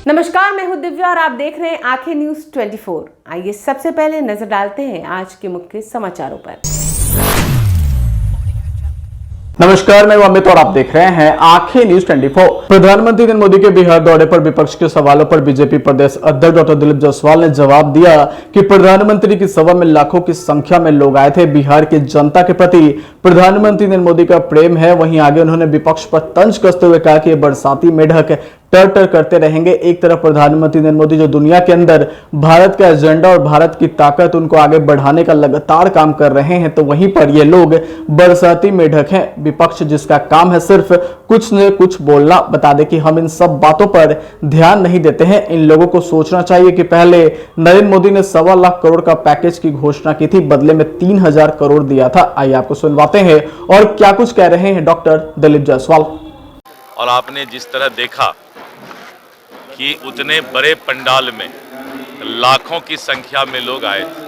नमस्कार, मैं हूं दिव्या और आप देख रहे हैं आंखें न्यूज 24। आइए सबसे पहले नजर डालते हैं आज के मुख्य समाचारों पर। नमस्कार, मैं अमित और आप देख रहे हैं आंखें न्यूज 24। प्रधानमंत्री नरेंद्र मोदी के बिहार दौरे पर विपक्ष के सवालों पर बीजेपी प्रदेश अध्यक्ष डॉक्टर दिलीप जायसवाल ने जवाब दिया कि प्रधानमंत्री की सभा में लाखों की संख्या में लोग आए थे। बिहार की जनता के प्रति प्रधानमंत्री नरेंद्र मोदी का प्रेम है। वहीं आगे उन्होंने विपक्ष पर तंज कसते हुए कहा कि बरसाती मेढक टर टर करते रहेंगे। एक तरफ प्रधानमंत्री नरेंद्र मोदी जो दुनिया के अंदर भारत का एजेंडा और भारत की ताकत उनको आगे बढ़ाने का लगातार काम कर रहे हैं, तो वहीं पर ये लोग बरसाती मेढक हैं। विपक्ष जिसका काम है सिर्फ कुछ न कुछ बोलना। बता दें कि हम इन सब बातों पर ध्यान नहीं देते हैं। इन लोगों को सोचना चाहिए कि पहले नरेंद्र मोदी ने 1.25 लाख करोड़ का पैकेज की घोषणा की थी, बदले में 3000 करोड़ दिया था। आइए आपको सुनवाते हैं और क्या कुछ कह रहे हैं डॉक्टर दिलीप जायसवाल। और आपने जिस तरह देखा कि उतने बड़े पंडाल में लाखों की संख्या में लोग आए थे।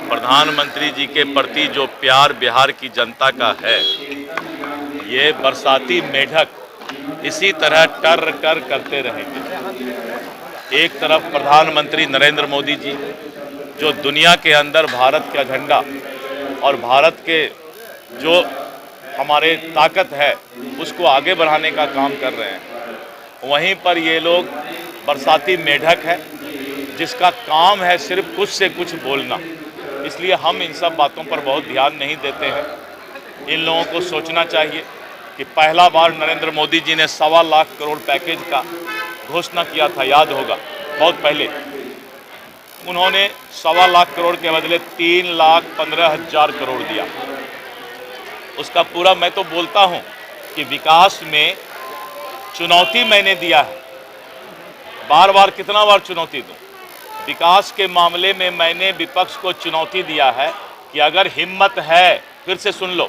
प्रधानमंत्री जी के प्रति जो प्यार बिहार की जनता का है, ये बरसाती मेढक इसी तरह टर टर करते रहेंगे। एक तरफ प्रधानमंत्री नरेंद्र मोदी जी जो दुनिया के अंदर भारत का झंडा और भारत के जो हमारे ताकत है उसको आगे बढ़ाने का काम कर रहे हैं, वहीं पर ये लोग बरसाती मेढक है जिसका काम है सिर्फ कुछ से कुछ बोलना। इसलिए हम इन सब बातों पर बहुत ध्यान नहीं देते हैं। इन लोगों को सोचना चाहिए कि पहला बार नरेंद्र मोदी जी ने 1.25 लाख करोड़ पैकेज का घोषणा किया था, याद होगा बहुत पहले। उन्होंने 1.25 लाख करोड़ के बदले 3,15,000 करोड़ दिया। उसका पूरा मैं तो बोलता हूँ कि विकास में चुनौती मैंने दिया है। बार बार कितना बार चुनौती दूं? विकास के मामले में मैंने विपक्ष को चुनौती दिया है कि अगर हिम्मत है, फिर से सुन लो,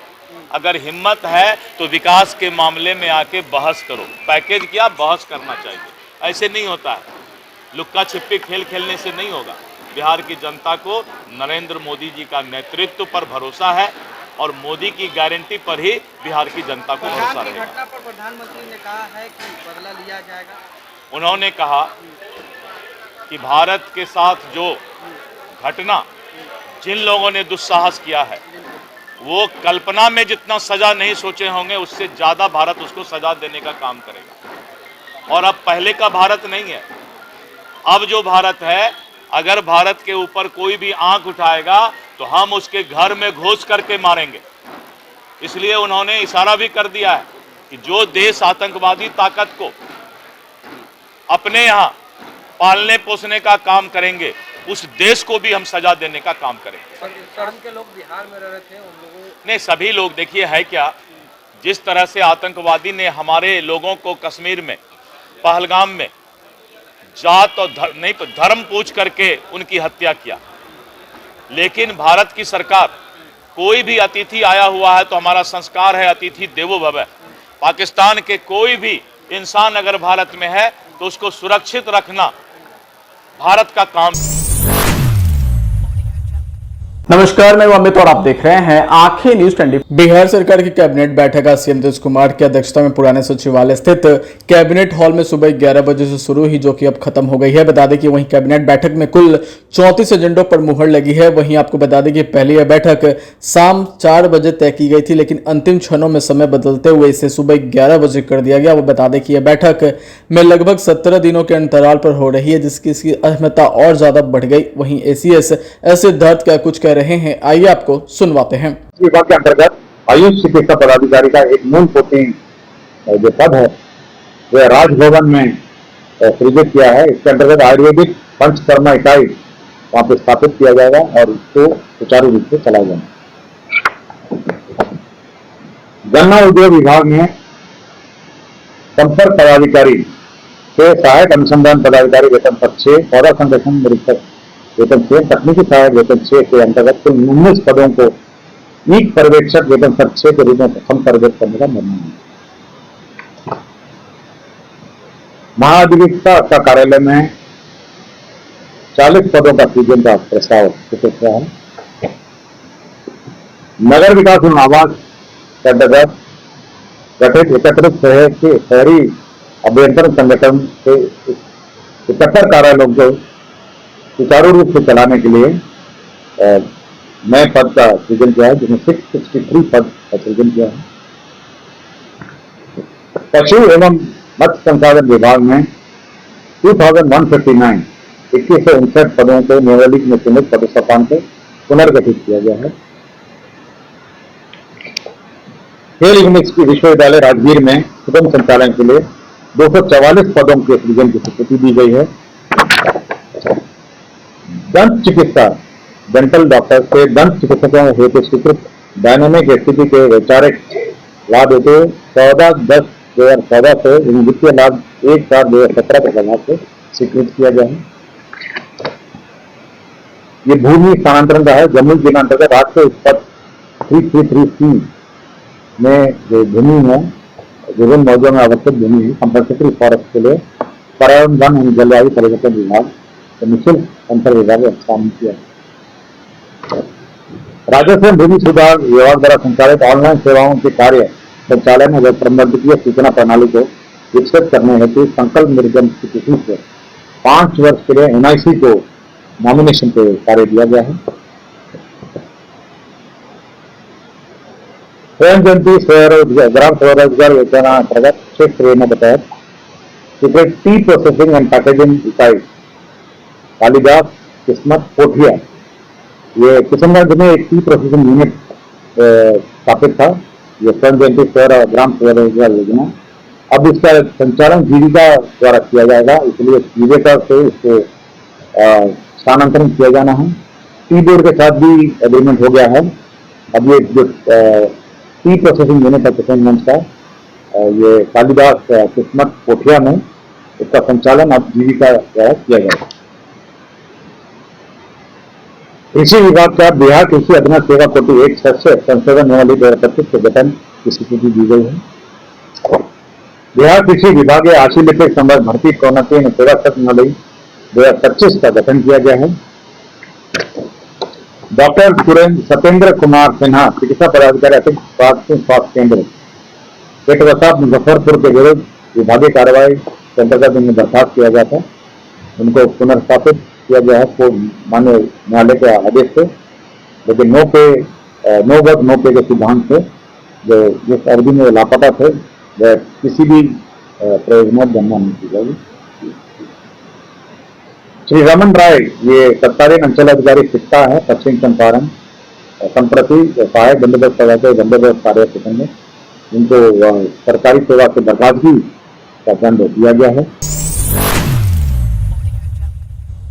अगर हिम्मत है तो विकास के मामले में आके बहस करो। पैकेज क्या, बहस करना चाहिए। ऐसे नहीं होता है। लुक्का छिपी खेल खेलने से नहीं होगा। बिहार की जनता को नरेंद्र मोदी जी का नेतृत्व पर भरोसा है और मोदी की गारंटी पर ही बिहार की जनता को भरोसा रहेगा। घटना पर प्रधानमंत्री ने कहा है कि बदला लिया जाएगा। उन्होंने कहा कि भारत के साथ जो घटना जिन लोगों ने दुस्साहस किया है, वो कल्पना में जितना सजा नहीं सोचे होंगे उससे ज़्यादा भारत उसको सजा देने का काम करेगा। और अब पहले का भारत नहीं है। अब जो भारत है, अगर भारत के ऊपर कोई भी आंख उठाएगा तो हम उसके घर में घुस करके मारेंगे। इसलिए उन्होंने इशारा भी कर दिया है कि जो देश आतंकवादी ताकत को अपने यहाँ पालने पोसने का काम करेंगे, उस देश को भी हम सजा देने का काम करेंगे। शर्म के लोग बिहार में रह रहे थे, उन लोगों ने सभी लोग, देखिए है क्या, जिस तरह से आतंकवादी ने हमारे लोगों को कश्मीर में पहलगाम में जात और धर्म पूछ करके उनकी हत्या किया। लेकिन भारत की सरकार, कोई भी अतिथि आया हुआ है तो हमारा संस्कार है अतिथि देवो भव। पाकिस्तान के कोई भी इंसान अगर भारत में है तो उसको सुरक्षित रखना भारत का काम। नमस्कार, मैं अमित और आप देख रहे हैं आंखें न्यूज 24। बिहार सरकार की कैबिनेट बैठक आज सीएम नीतीश कुमार की अध्यक्षता में पुराने सचिवालय स्थित कैबिनेट हॉल में सुबह 11 बजे से शुरू हुई, जो कि अब खत्म हो गई है। बता दें कि वहीं कैबिनेट बैठक में कुल 34 एजेंडों पर मुहर लगी है। वहीं आपको बता दें कि पहले यह बैठक शाम 4 बजे तय की गई थी, लेकिन अंतिम क्षणों में समय बदलते हुए इसे सुबह 11 बजे कर दिया गया। वो बता दें कि यह बैठक में लगभग 17 दिनों के अंतराल पर हो रही है, जिसकी इसकी अहमियता और ज्यादा बढ़ गई। वहीं एसीएस सिद्धार्थ क्या कुछ कह रहे हैं, आइए आपको सुनवाते हैं। विभाग के अंतर्गत आयुष चिकित्सा पदाधिकारी का एक मूल पोस्टिंग जो पद है वह राजभवन में सृजित किया है। इसके अंतर्गत आयुर्वेदिक पंचकर्मा इकाई वहां पर स्थापित किया जाएगा और इसको सुचारू रूप से चलाया जाएगा। गन्ना उद्योग विभाग में संपर्क पदाधिकारी से सहायक अनुसंधान पदाधिकारी वेतन पद 6, पौधा संरक्षण निरीक्षक वेतन 6, तकनीकी सहायक वेतन 6 के अंतर्गत कुल 19 पदों को ईट पर्यवेक्षक वेतन पद 6 के रूप में संपर्कित करने का निर्णय है। महाधिवक्ता कार्यालय में 40 पदों का सृजन का प्रस्ताव स्वीकृत हुआ है। नगर विकास एवं आवास के अंतर्गत गठित एकत्रित शहरी अभियंत्रण संगठन से 71 कार्यालयों को सुचारू रूप से चलाने के लिए नए पद का सृजन किया है, जिसमें 663 पद का सृजन किया है। पशु एवं मत्स्य संसाधन विभाग में 2159 2159 पदों को न्यायालय में चुनित पदस्थापन को पुनर्गठित किया गया है। खेल यूनिवर्सिटी विश्वविद्यालय राजगीर में सुगम संचालन के लिए 244 पदों के सृजन की स्वीकृति दी गई है। दंत चिकित्सा डेंटल डॉक्टर से दंत चिकित्सकों हेतु स्वीकृत डायनामिक स्थिति के वैचारिक लाभ हेतु 14/10/2014 से एवं वित्तीय लाभ 1/4/2017 के प्रभाव से स्वीकृत किया गया है। ये भूमि स्थानांतरण का है। जम्मू जिला अंतर्गत राष्ट्रीय पथ 333C में जो भूमि है, विभिन्न मौजों में आवश्यक भूमि है, कंपल्सरी फॉरेस्ट के लिए पर्यावरण वन एवं जलवायु परिवर्तन विभाग निःशुल्क अंतर विभाग स्थापित किया। राजस्व भूमि सुधार विभाग द्वारा संचालित ऑनलाइन सेवाओं के कार्य संचालन एवं प्रबंधकीय सूचना प्रणाली को विकसित करने हेतु संकल्प निर्गम की तिथि से 5 वर्ष के लिए NIC को नॉमिनेशन पे कार्य दिया गया है। स्वयं जयंती ग्राम स्वरोजगार योजना अंतर्गत क्षेत्र में बताया टी प्रोसेसिंग एंड पैकेजिंग इकाई कालीदास किस्मत कोठिया, ये किशनगंज में एक टी प्रोसेसिंग यूनिट स्थापित था। ये स्वयं जयंती ग्राम स्वरोजगार योजना, अब इसका संचालन जीविका द्वारा किया जाएगा, इसलिए जीविका से इसको स्थानांतरण किया जाना है। टी बोर्ड के साथ भी एग्रीमेंट हो गया है। अब ये जो टी प्रोसेसिंग यूनिट है किशनगंज का, ये कालीदास किस्मत कोठिया में इसका संचालन अब जीविका द्वारा किया जाएगा। कृषि विभाग का बिहार कृषि अधीन सेवा कोटि 1 सदस्य संशोधन नियमावली 2025 के गठन की स्वीकृति दी गई है। बिहार कृषि विभाग आशीलिपिक संवर्ग भर्ती प्रोन्नति एवं सेवा शर्त नियमावली 2025 का गठन किया गया है। डॉक्टर सत्येंद्र कुमार सिन्हा चिकित्सा पदाधिकारी अतिरिक्त स्वास्थ्य केंद्र पेटवसा मुजफ्फरपुर के विरुद्ध विभागीय कार्रवाई के अंतर्गत उन्हें बर्खास्त किया गया था। उनको पुनर्स्थापित किया गया है माननीय न्यायालय के आदेश से, लेकिन नो वर्क नो पे के सिद्धांत से जो जिस अवधि में लापता थे वह किसी भी प्रयोजन गणना नहीं की जाएगी। श्री रमन राय ये तत्कालीन अंचल अधिकारी शिक्षा है पश्चिम चंपारण, संप्रति सहायक बंदोबस्त बंदोबस्त कार्य में उनको सरकारी सेवा से बर्खास्तगी का दंड दिया गया है।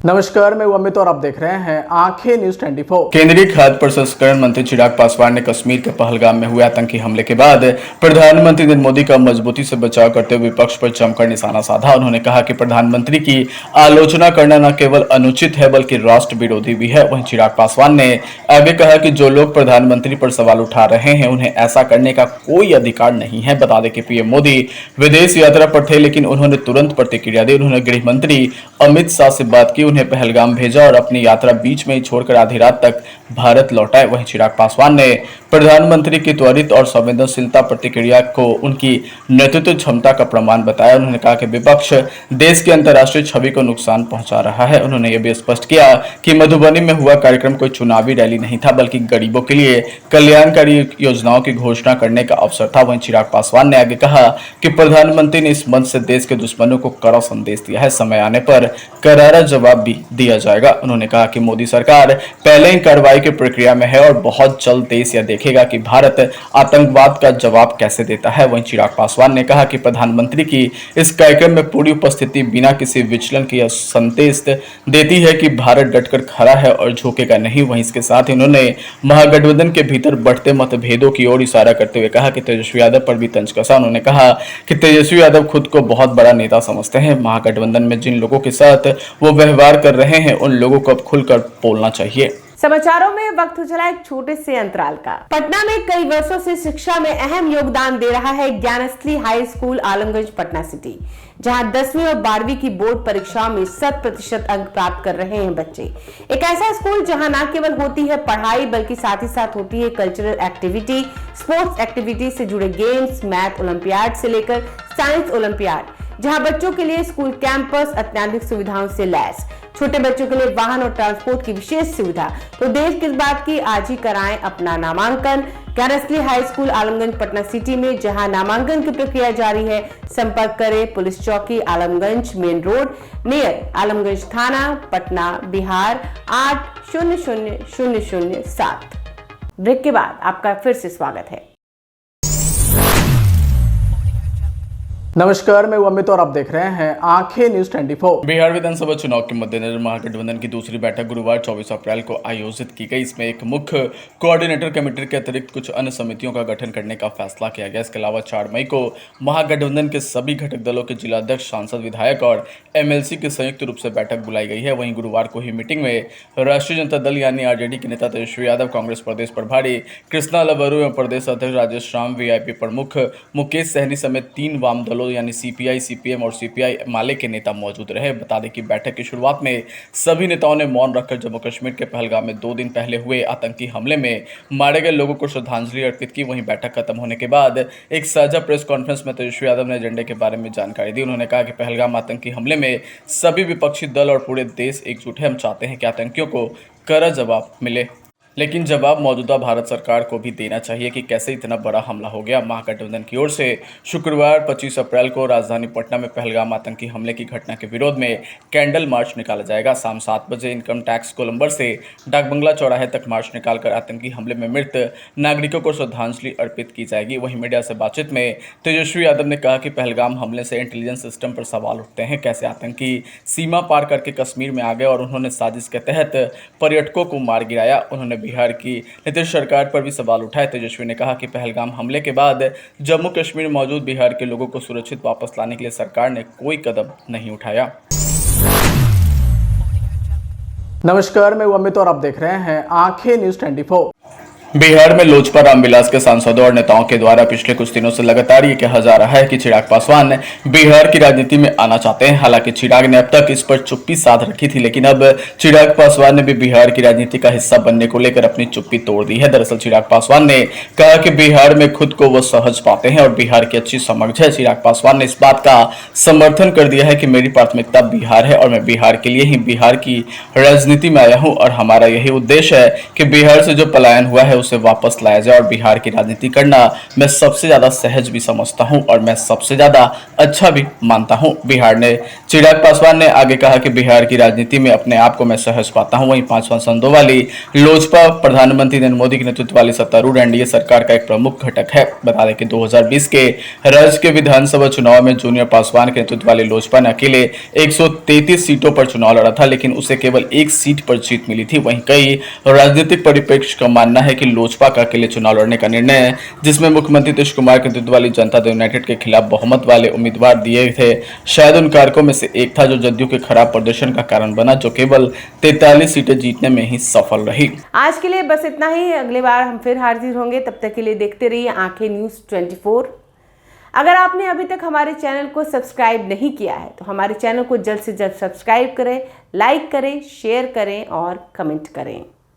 नमस्कार, मैं अमित और आप देख रहे हैं आंखें न्यूज 24। केंद्रीय खाद्य प्रसंस्करण मंत्री चिराग पासवान ने कश्मीर के पहलगाम में हुए आतंकी हमले के बाद प्रधानमंत्री नरेंद्र मोदी का मजबूती से बचाव करते हुए विपक्ष पर जमकर निशाना साधा। उन्होंने कहा कि प्रधानमंत्री की आलोचना करना न केवल अनुचित है बल्कि राष्ट्र विरोधी भी है। वहीं चिराग पासवान ने आगे कहा कि जो लोग प्रधानमंत्री पर सवाल उठा रहे हैं उन्हें ऐसा करने का कोई अधिकार नहीं है। बता दें कि पीएम मोदी विदेश यात्रा पर थे, लेकिन उन्होंने तुरंत प्रतिक्रिया दी। उन्होंने गृह मंत्री अमित शाह से बात की, उन्हें पहलगाम भेजा और अपनी यात्रा बीच में ही छोड़कर आधी रात तक भारत लौटाए। वहीं चिराग पासवान ने प्रधानमंत्री की त्वरित और संवेदनशीलता प्रतिक्रिया को उनकी नेतृत्व क्षमता का प्रमाण बताया। उन्होंने कहा कि विपक्ष देश की अंतर्राष्ट्रीय छवि को नुकसान पहुंचा रहा है। उन्होंने यह भी स्पष्ट किया कि मधुबनी में हुआ कार्यक्रम कोई चुनावी रैली नहीं था बल्कि गरीबों के लिए कल्याणकारी योजनाओं की घोषणा करने का अवसर था। वहीं चिराग पासवान ने आगे कहा कि प्रधानमंत्री ने इस मंच से देश के दुश्मनों को कड़ा संदेश दिया है, समय आने पर करारा जवाब भी दिया जाएगा। उन्होंने कहा कि मोदी सरकार पहले ही कार्रवाई की प्रक्रिया में है और बहुत जल्द देश यह देखेगा कि भारत आतंकवाद का जवाब कैसे देता है। वहीं चिराग पासवान ने कहा कि प्रधानमंत्री की इस कार्यक्रम में पूरी उपस्थिति बिना किसी विचलन के संदेश देती है कि भारत डटकर खड़ा है और झुकेगा नहीं। वहीं इसके साथ ही उन्होंने महागठबंधन के भीतर बढ़ते मतभेदों की ओर इशारा करते हुए कहा कि तेजस्वी यादव पर भी तंज कसा। उन्होंने कहा कि तेजस्वी यादव खुद को बहुत बड़ा नेता समझते हैं। महागठबंधन में जिन लोगों के साथ वो व्यवहार कर रहे हैं उन लोगों को अब खुलकर बोलना चाहिए। समाचारों में वक्त हो चला एक छोटे से अंतराल का। पटना में कई वर्षों से शिक्षा में अहम योगदान दे रहा है Gyansthali high school Alamganj Patna city, जहां 10वीं और 12वीं की बोर्ड परीक्षाओं में 100% अंक प्राप्त कर रहे हैं बच्चे। एक ऐसा स्कूल जहां न केवल होती है पढ़ाई बल्कि साथ ही साथ होती है कल्चरल एक्टिविटी, स्पोर्ट्स एक्टिविटी से जुड़े गेम्स, मैथ ओलंपियाड से लेकर साइंस ओलंपियाड। जहां बच्चों के लिए स्कूल कैंपस अत्याधुनिक सुविधाओं से लैस, छोटे बच्चों के लिए वाहन और ट्रांसपोर्ट की विशेष सुविधा। तो देर किस बात की, आज ही कराएं अपना नामांकन Gyansthali high school Alamganj Patna city में, जहां नामांकन की प्रक्रिया जारी है। संपर्क करें पुलिस चौकी Alamganj main road near Alamganj थाना पटना बिहार 800007। ब्रेक के बाद आपका फिर से स्वागत है। नमस्कार, मैं अमित और आप देख रहे हैं आंखें न्यूज 24। बिहार विधानसभा चुनाव के मद्देनजर महागठबंधन की दूसरी बैठक गुरुवार 24 अप्रैल को आयोजित की गई। इसमें एक मुख्य कोऑर्डिनेटर कमेटी के अतिरिक्त कुछ अन्य समितियों का गठन करने का फैसला किया गया। इसके अलावा 4 मई को महागठबंधन के सभी घटक दलों के जिलाध्यक्ष, सांसद, विधायक और एमएलसी की संयुक्त रूप से बैठक बुलाई गई है। वहीं गुरुवार को ही मीटिंग में राष्ट्रीय जनता दल यानी आरजेडी के नेता तेजस्वी यादव, कांग्रेस प्रदेश प्रभारी कृष्णा लबरू एवं प्रदेश अध्यक्ष राजेश राम, वीआईपी प्रमुख मुकेश सहनी समेत 3 वाम दलों यानी सीपीआई, सीपीएम और सीपीआई माले के नेता मौजूद रहे। बता दें कि बैठक की शुरुआत में सभी नेताओं ने मौन रखकर जम्मू कश्मीर के पहलगाम में 2 दिन पहले हुए आतंकी हमले में मारे गए लोगों को श्रद्धांजलि अर्पित की। वहीं बैठक खत्म होने के बाद एक साझा प्रेस कॉन्फ्रेंस में तेजस्वी यादव ने एजेंडे के बारे में जानकारी दी। उन्होंने कहा कि पहलगाम आतंकी हमले में सभी विपक्षी दल और पूरे देश एकजुट है। हम चाहते हैं कि आतंकियों को कड़ा जवाब मिले, लेकिन जवाब मौजूदा भारत सरकार को भी देना चाहिए कि कैसे इतना बड़ा हमला हो गया। महागठबंधन की ओर से शुक्रवार 25 अप्रैल को राजधानी पटना में पहलगाम आतंकी हमले की घटना के विरोध में कैंडल मार्च निकाला जाएगा। शाम 7 बजे इनकम टैक्स कोलंबर से डाकबंगला चौराहे तक मार्च निकालकर आतंकी हमले में मृत नागरिकों को श्रद्धांजलि अर्पित की जाएगी। वहीं मीडिया से बातचीत में तेजस्वी यादव ने कहा कि पहलगाम हमले से इंटेलिजेंस सिस्टम पर सवाल उठते हैं। कैसे आतंकी सीमा पार करके कश्मीर में आ गए और उन्होंने साजिश के तहत पर्यटकों को मार गिराया। उन्होंने बिहार की नीतीश सरकार पर भी सवाल उठाए। तेजस्वी ने कहा कि पहलगाम हमले के बाद जम्मू कश्मीर में मौजूद बिहार के लोगों को सुरक्षित वापस लाने के लिए सरकार ने कोई कदम नहीं उठाया। नमस्कार, मैं अमित और आप देख रहे हैं आंखें न्यूज 24। बिहार में लोजपा रामविलास के सांसदों और नेताओं के द्वारा पिछले कुछ दिनों से लगातार ये कहा जा रहा है कि चिराग पासवान बिहार की राजनीति में आना चाहते हैं। हालांकि चिराग ने अब तक इस पर चुप्पी साध रखी थी, लेकिन अब चिराग पासवान ने भी बिहार की राजनीति का हिस्सा बनने को लेकर अपनी चुप्पी तोड़ दी है। दरअसल चिराग पासवान ने कहा कि बिहार में खुद को वो सहज पाते हैं और बिहार की अच्छी समझ है। चिराग पासवान ने इस बात का समर्थन कर दिया है कि मेरी प्राथमिकता बिहार है और मैं बिहार के लिए ही बिहार की राजनीति में आया हूं और हमारा यही उद्देश्य है कि बिहार से जो पलायन हुआ है उसे वापस लाया जाए और बिहार की राजनीति करना मैं सबसे ज्यादा सहज भी समझता हूं और मैं सबसे ज्यादा अच्छा भी मानता हूं। बिहार ने चिराग पासवान ने आगे कहा कि बिहार की राजनीति में अपने आप को मैं सहज पाता हूं। वहीं 5 सांसदों वाली लोजपा प्रधानमंत्री नरेंद्र मोदी के नेतृत्व वाली सत्तारूढ़ एनडीए सरकार का एक प्रमुख घटक है। बता दें कि 2020 के राज्य के विधानसभा चुनाव में जूनियर पासवान के नेतृत्व वाली लोजपा ने अकेले 133 सीटों पर चुनाव लड़ा था, लेकिन उसे केवल 1 सीट पर जीत मिली थी। वहीं कई राजनीतिक परिप्रेक्ष्य का मानना है कि लोजपा का अकेले चुनाव लड़ने का निर्णय, जिसमें मुख्यमंत्री नीतीश कुमार के नेतृत्व वाली जनता दल यूनाइटेड के खिलाफ बहुमत वाले उम्मीदवार दिए थे, शायद उन कारकों में से एक था जो जदयू के खराब प्रदर्शन का कारण बना, जो केवल 43 सीटें जीतने में ही सफल रही। आज के लिए बस इतना ही। अगली बार हम फिर हाजिर होंगे, तब तक के लिए देखते रहिए आंखें न्यूज 24। अगर आपने अभी तक हमारे चैनल को सब्सक्राइब नहीं किया है तो हमारे चैनल को जल्द से जल्द सब्सक्राइब करें, लाइक करें, शेयर करें और कमेंट करें।